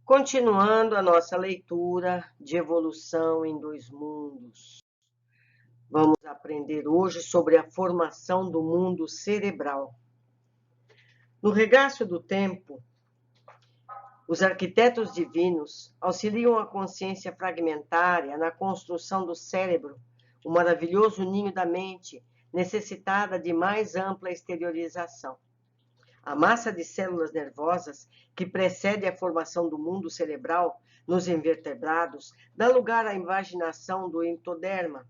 Continuando a nossa leitura de Evolução em Dois Mundos, vamos aprender hoje sobre a formação do mundo cerebral. No regaço do tempo, os arquitetos divinos auxiliam a consciência fragmentária na construção do cérebro, o maravilhoso ninho da mente, necessitada de mais ampla exteriorização. A massa de células nervosas que precede a formação do mundo cerebral nos invertebrados dá lugar à invaginação do ectoderma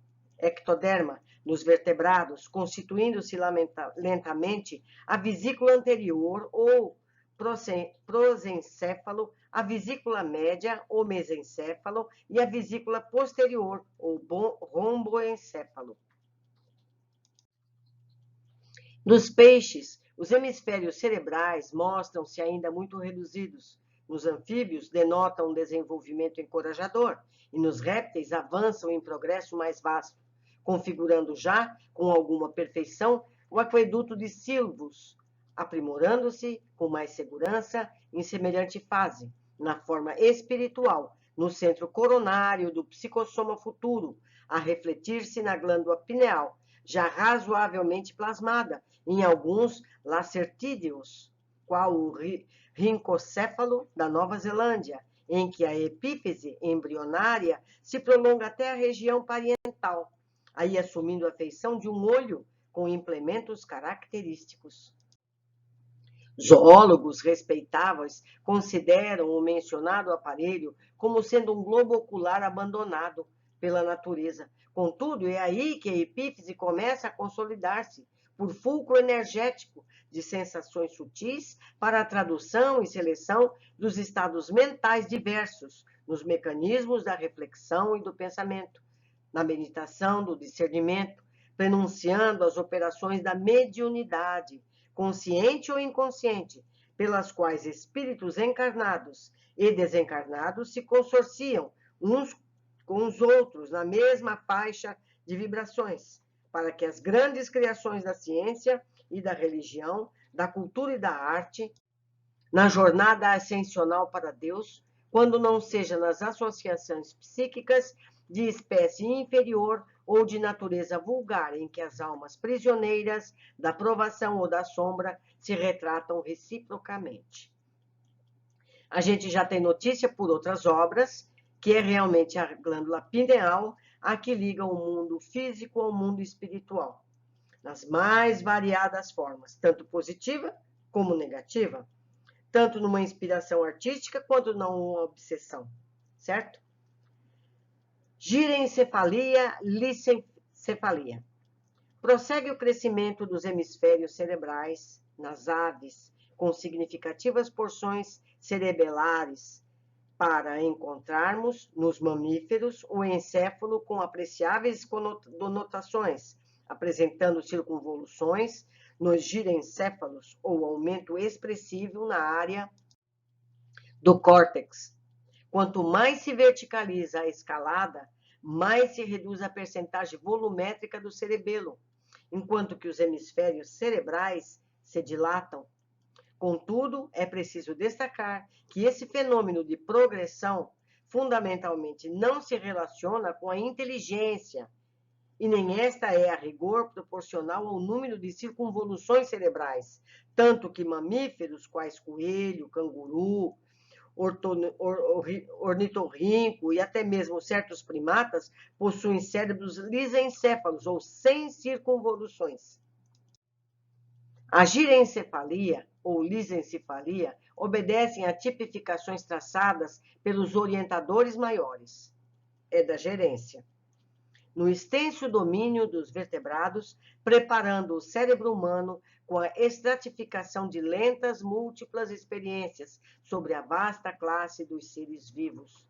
nos vertebrados, constituindo-se lentamente a vesícula anterior ou prosencéfalo, a vesícula média ou mesencéfalo e a vesícula posterior ou romboencéfalo. Nos peixes, os hemisférios cerebrais mostram-se ainda muito reduzidos. Nos anfíbios, denotam um desenvolvimento encorajador, e nos répteis avançam em progresso mais vasto, configurando já, com alguma perfeição, o aqueduto de Silvus, aprimorando-se com mais segurança em semelhante fase, na forma espiritual, no centro coronário do psicossoma futuro, a refletir-se na glândula pineal, já razoavelmente plasmada, em alguns lacertídeos, qual o rincocéfalo da Nova Zelândia, em que a epífise embrionária se prolonga até a região parietal, aí assumindo a feição de um olho com implementos característicos. Zoólogos respeitáveis consideram o mencionado aparelho como sendo um globo ocular abandonado pela natureza. Contudo, é aí que a epífise começa a consolidar-se, por fulcro energético de sensações sutis para a tradução e seleção dos estados mentais diversos, nos mecanismos da reflexão e do pensamento, na meditação do discernimento, prenunciando as operações da mediunidade, consciente ou inconsciente, pelas quais espíritos encarnados e desencarnados se consorciam uns com os outros na mesma faixa de vibrações, para que as grandes criações da ciência e da religião, da cultura e da arte, na jornada ascensional para Deus, quando não seja nas associações psíquicas de espécie inferior ou de natureza vulgar, em que as almas prisioneiras da provação ou da sombra se retratam reciprocamente. A gente já tem notícia por outras obras que é realmente a glândula pineal a que liga o mundo físico ao mundo espiritual, nas mais variadas formas, tanto positiva como negativa, tanto numa inspiração artística quanto numa obsessão, certo? Girencefalia, licencefalia. Prossegue o crescimento dos hemisférios cerebrais nas aves, com significativas porções cerebelares, para encontrarmos nos mamíferos o encéfalo com apreciáveis conotações, apresentando circunvoluções nos girencéfalos ou aumento expressivo na área do córtex. Quanto mais se verticaliza a escalada, mais se reduz a percentagem volumétrica do cerebelo, enquanto que os hemisférios cerebrais se dilatam. Contudo, é preciso destacar que esse fenômeno de progressão fundamentalmente não se relaciona com a inteligência, e nem esta é a rigor proporcional ao número de circunvoluções cerebrais, tanto que mamíferos quais coelho, canguru, ornitorrinco e até mesmo certos primatas possuem cérebros lisencéfalos ou sem circunvoluções. A girencefalia ou lisencefalia obedecem a tipificações traçadas pelos orientadores maiores, é da gerência, no extenso domínio dos vertebrados, preparando o cérebro humano com a estratificação de lentas, múltiplas experiências sobre a vasta classe dos seres vivos.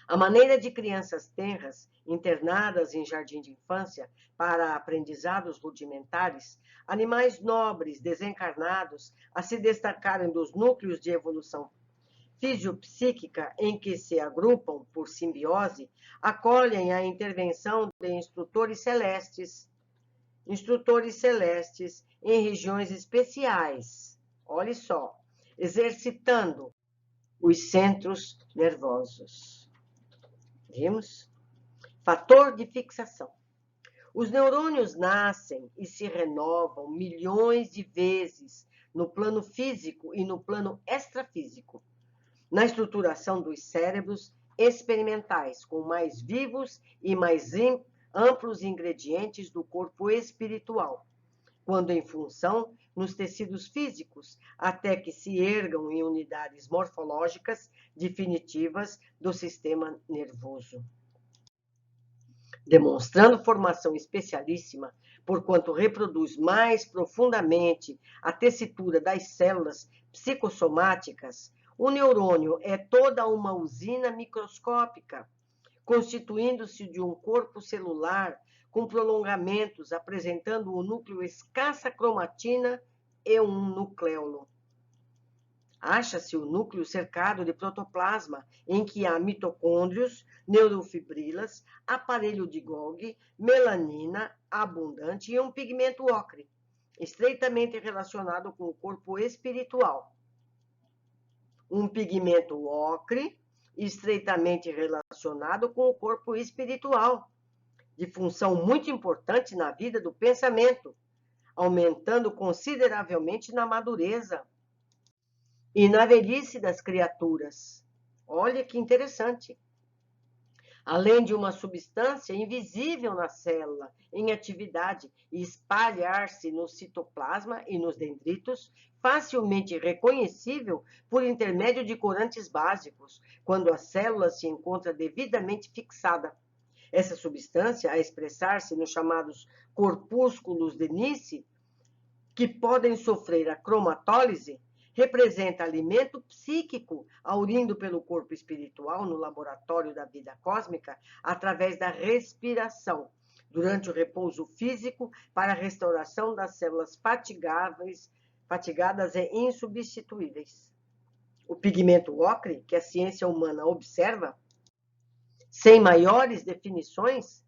A maneira de crianças tenras, internadas em jardim de infância para aprendizados rudimentares, animais nobres desencarnados a se destacarem dos núcleos de evolução fisiopsíquica em que se agrupam por simbiose, acolhem a intervenção de instrutores celestes em regiões especiais, olhe só, exercitando os centros nervosos. Vimos? Fator de fixação. Os neurônios nascem e se renovam milhões de vezes no plano físico e no plano extrafísico, na estruturação dos cérebros experimentais, com mais vivos e mais amplos ingredientes do corpo espiritual, quando em função nos tecidos físicos, até que se ergam em unidades morfológicas definitivas do sistema nervoso. Demonstrando formação especialíssima, porquanto reproduz mais profundamente a tessitura das células psicossomáticas, o neurônio é toda uma usina microscópica, constituindo-se de um corpo celular com prolongamentos, apresentando o núcleo escassa cromatina e um nucleolo. Acha-se o núcleo cercado de protoplasma, em que há mitocôndrios, neurofibrilas, aparelho de Golgi, melanina abundante e um pigmento ocre, estreitamente relacionado com o corpo espiritual. Um pigmento ocre estreitamente relacionado com o corpo espiritual, de função muito importante na vida do pensamento, aumentando consideravelmente na madureza e na velhice das criaturas. Olha que interessante. Além de uma substância invisível na célula, em atividade, e espalhar-se no citoplasma e nos dendritos, facilmente reconhecível por intermédio de corantes básicos, quando a célula se encontra devidamente fixada. Essa substância, a expressar-se nos chamados corpúsculos de Nice, que podem sofrer a cromatólise, representa alimento psíquico aurindo pelo corpo espiritual no laboratório da vida cósmica através da respiração, durante o repouso físico para a restauração das células fatigadas e insubstituíveis. O pigmento ocre, que a ciência humana observa, sem maiores definições,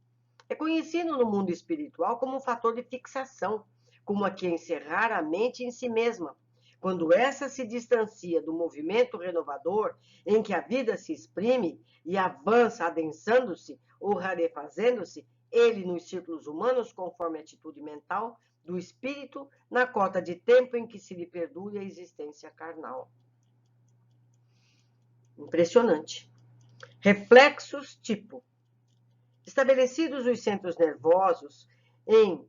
é conhecido no mundo espiritual como um fator de fixação, como a que encerrar a mente em si mesma. Quando essa se distancia do movimento renovador em que a vida se exprime e avança adensando-se ou rarefazendo-se, ele nos círculos humanos, conforme a atitude mental do espírito, na cota de tempo em que se lhe perdure a existência carnal. Impressionante. Reflexos tipo. Estabelecidos os centros nervosos em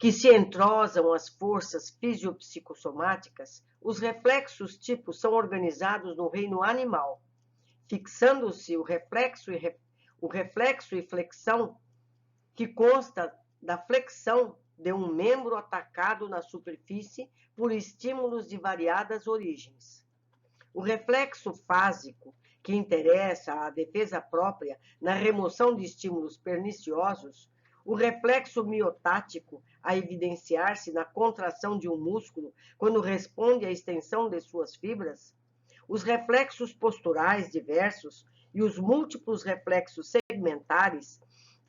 que se entrosam as forças fisiopsicossomáticas, os reflexos tipo são organizados no reino animal, fixando-se o reflexo e flexão, que consta da flexão de um membro atacado na superfície por estímulos de variadas origens. O reflexo fásico, que interessa à defesa própria na remoção de estímulos perniciosos, o reflexo miotático, a evidenciar-se na contração de um músculo quando responde à extensão de suas fibras, os reflexos posturais diversos e os múltiplos reflexos segmentares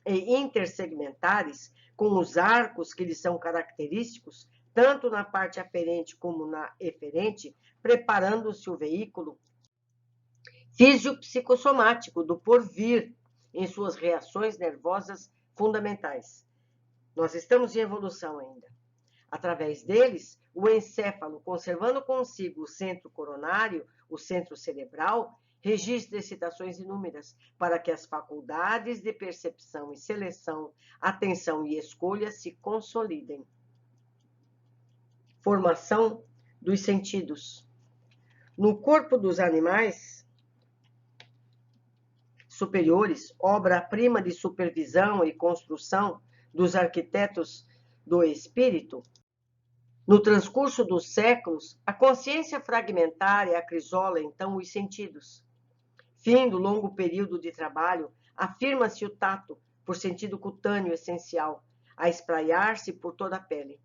e intersegmentares, com os arcos que lhes são característicos, tanto na parte aferente como na eferente, preparando-se o veículo fisiopsicossomático do porvir em suas reações nervosas fundamentais. Nós estamos em evolução ainda. Através deles, o encéfalo, conservando consigo o centro coronário, o centro cerebral, registra excitações inúmeras para que as faculdades de percepção e seleção, atenção e escolha se consolidem. Formação dos sentidos. No corpo dos animais superiores, obra-prima de supervisão e construção dos arquitetos do espírito, no transcurso dos séculos, a consciência fragmentária acrisola então os sentidos. Fim do longo período de trabalho, afirma-se o tato, por sentido cutâneo essencial, a espraiar-se por toda a pele.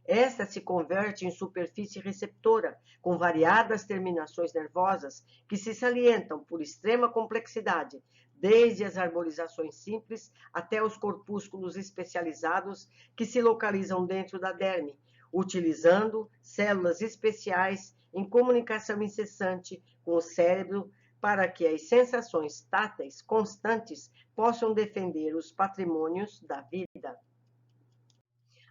Esta se converte em superfície receptora, com variadas terminações nervosas que se salientam por extrema complexidade, desde as arborizações simples até os corpúsculos especializados que se localizam dentro da derme, utilizando células especiais em comunicação incessante com o cérebro para que as sensações táteis constantes possam defender os patrimônios da vida.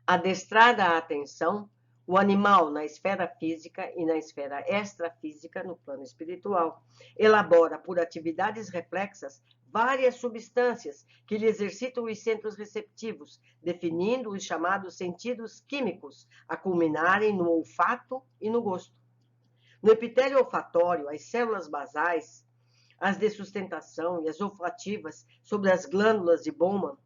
Adestrada a atenção, o animal, na esfera física e na esfera extrafísica, no plano espiritual, elabora por atividades reflexas várias substâncias que lhe exercitam os centros receptivos, definindo os chamados sentidos químicos, a culminarem no olfato e no gosto. No epitélio olfatório, as células basais, as de sustentação e as olfativas sobre as glândulas de Bowman,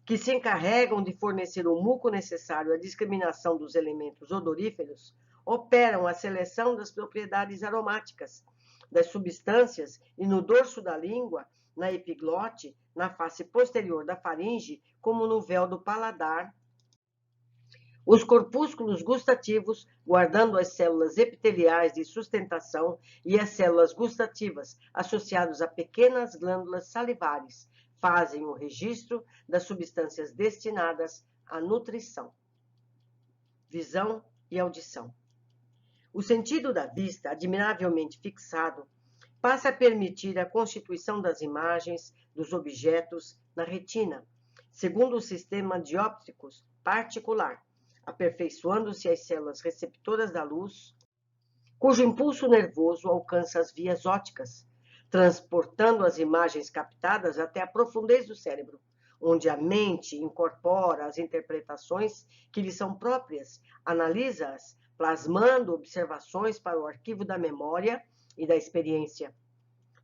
que se encarregam de fornecer o muco necessário à discriminação dos elementos odoríferos, operam a seleção das propriedades aromáticas das substâncias e no dorso da língua, na epiglote, na face posterior da faringe, como no véu do paladar. Os corpúsculos gustativos, guardando as células epiteliais de sustentação e as células gustativas, associados a pequenas glândulas salivares, fazem o registro das substâncias destinadas à nutrição. Visão e audição. O sentido da vista, admiravelmente fixado, passa a permitir a constituição das imagens dos objetos na retina, segundo o sistema dióptricos particular, aperfeiçoando-se as células receptoras da luz, cujo impulso nervoso alcança as vias ópticas, transportando as imagens captadas até a profundez do cérebro, onde a mente incorpora as interpretações que lhe são próprias, analisa-as, plasmando observações para o arquivo da memória e da experiência.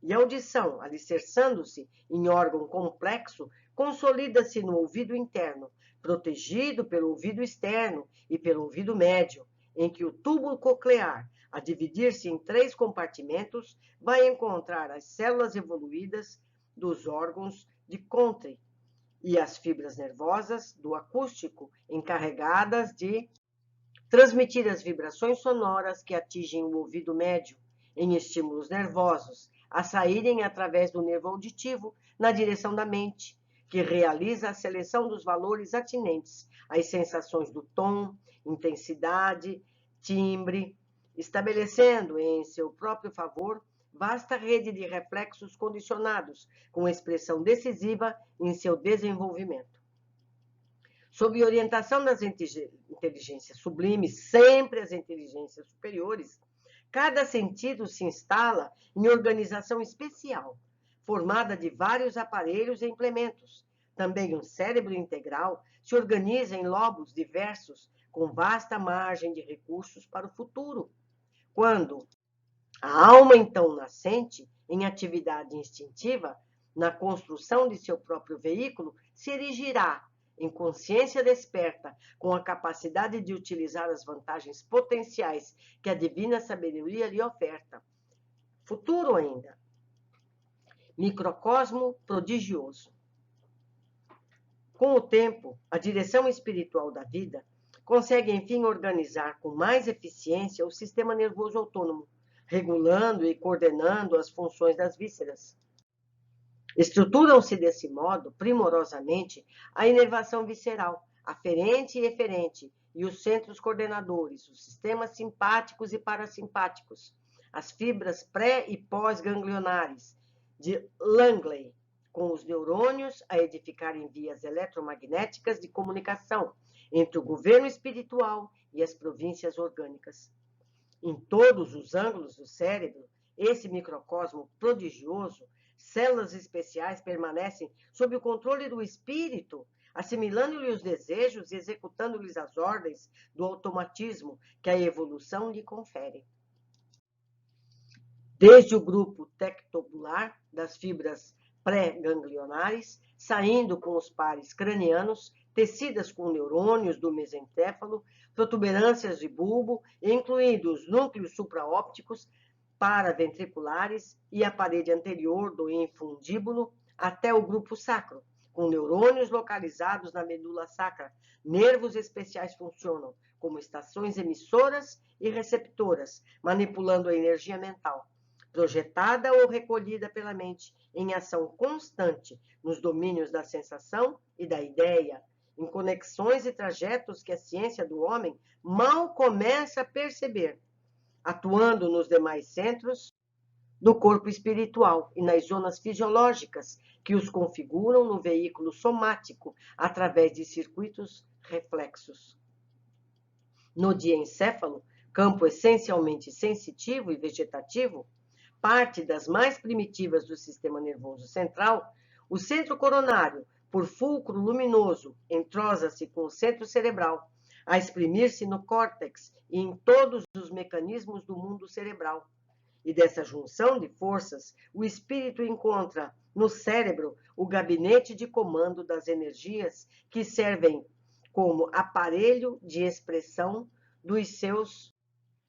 E a audição, alicerçando-se em órgão complexo, consolida-se no ouvido interno, protegido pelo ouvido externo e pelo ouvido médio, em que o tubo coclear, a dividir-se em 3 compartimentos, vai encontrar as células evoluídas dos órgãos de Conte e as fibras nervosas do acústico, encarregadas de transmitir as vibrações sonoras que atingem o ouvido médio em estímulos nervosos, a saírem através do nervo auditivo na direção da mente, que realiza a seleção dos valores atinentes às sensações do tom, intensidade, timbre, estabelecendo em seu próprio favor vasta rede de reflexos condicionados, com expressão decisiva em seu desenvolvimento. Sob orientação das inteligências sublimes, sempre as inteligências superiores, cada sentido se instala em organização especial, formada de vários aparelhos e implementos. Também um cérebro integral se organiza em lobos diversos, com vasta margem de recursos para o futuro. Quando a alma, então nascente, em atividade instintiva, na construção de seu próprio veículo, se erigirá em consciência desperta, com a capacidade de utilizar as vantagens potenciais que a divina sabedoria lhe oferta. Futuro ainda. Microcosmo prodigioso. Com o tempo, a direção espiritual da vida consegue, enfim, organizar com mais eficiência o sistema nervoso autônomo, regulando e coordenando as funções das vísceras. Estruturam-se desse modo, primorosamente, a inervação visceral, aferente e eferente, e os centros coordenadores, os sistemas simpáticos e parasimpáticos, as fibras pré- e pós-ganglionares de Langley, com os neurônios a edificarem vias eletromagnéticas de comunicação entre o governo espiritual e as províncias orgânicas. Em todos os ângulos do cérebro, esse microcosmo prodigioso, células especiais permanecem sob o controle do espírito, assimilando-lhe os desejos e executando-lhes as ordens do automatismo que a evolução lhe confere. Desde o grupo tectobular das fibras pré-ganglionares, saindo com os pares cranianos, tecidas com neurônios do mesencéfalo, protuberâncias de bulbo, incluindo os núcleos supraópticos, paraventriculares e a parede anterior do infundíbulo, até o grupo sacro, com neurônios localizados na medula sacra. Nervos especiais funcionam como estações emissoras e receptoras, manipulando a energia mental, projetada ou recolhida pela mente, em ação constante nos domínios da sensação e da ideia, em conexões e trajetos que a ciência do homem mal começa a perceber. atuando nos demais centros do corpo espiritual e nas zonas fisiológicas que os configuram no veículo somático através de circuitos reflexos. No diencéfalo, campo essencialmente sensitivo e vegetativo, parte das mais primitivas do sistema nervoso central, o centro coronário, por fulcro luminoso, entrosa-se com o centro cerebral, a exprimir-se no córtex e em todos os mecanismos do mundo cerebral. E dessa junção de forças, o espírito encontra no cérebro o gabinete de comando das energias que servem como aparelho de expressão dos seus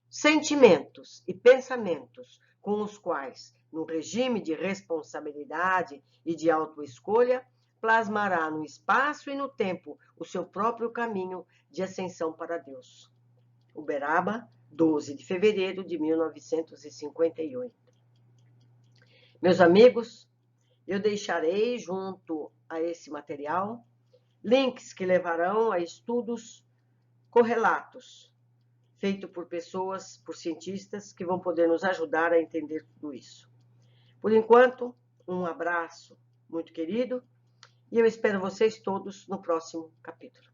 sentimentos e pensamentos, com os quais, no regime de responsabilidade e de autoescolha, plasmará no espaço e no tempo o seu próprio caminho de ascensão para Deus. Uberaba, 12 de fevereiro de 1958. Meus amigos, eu deixarei junto a esse material links que levarão a estudos correlatos, feito por pessoas, por cientistas, que vão poder nos ajudar a entender tudo isso. Por enquanto, um abraço muito querido e eu espero vocês todos no próximo capítulo.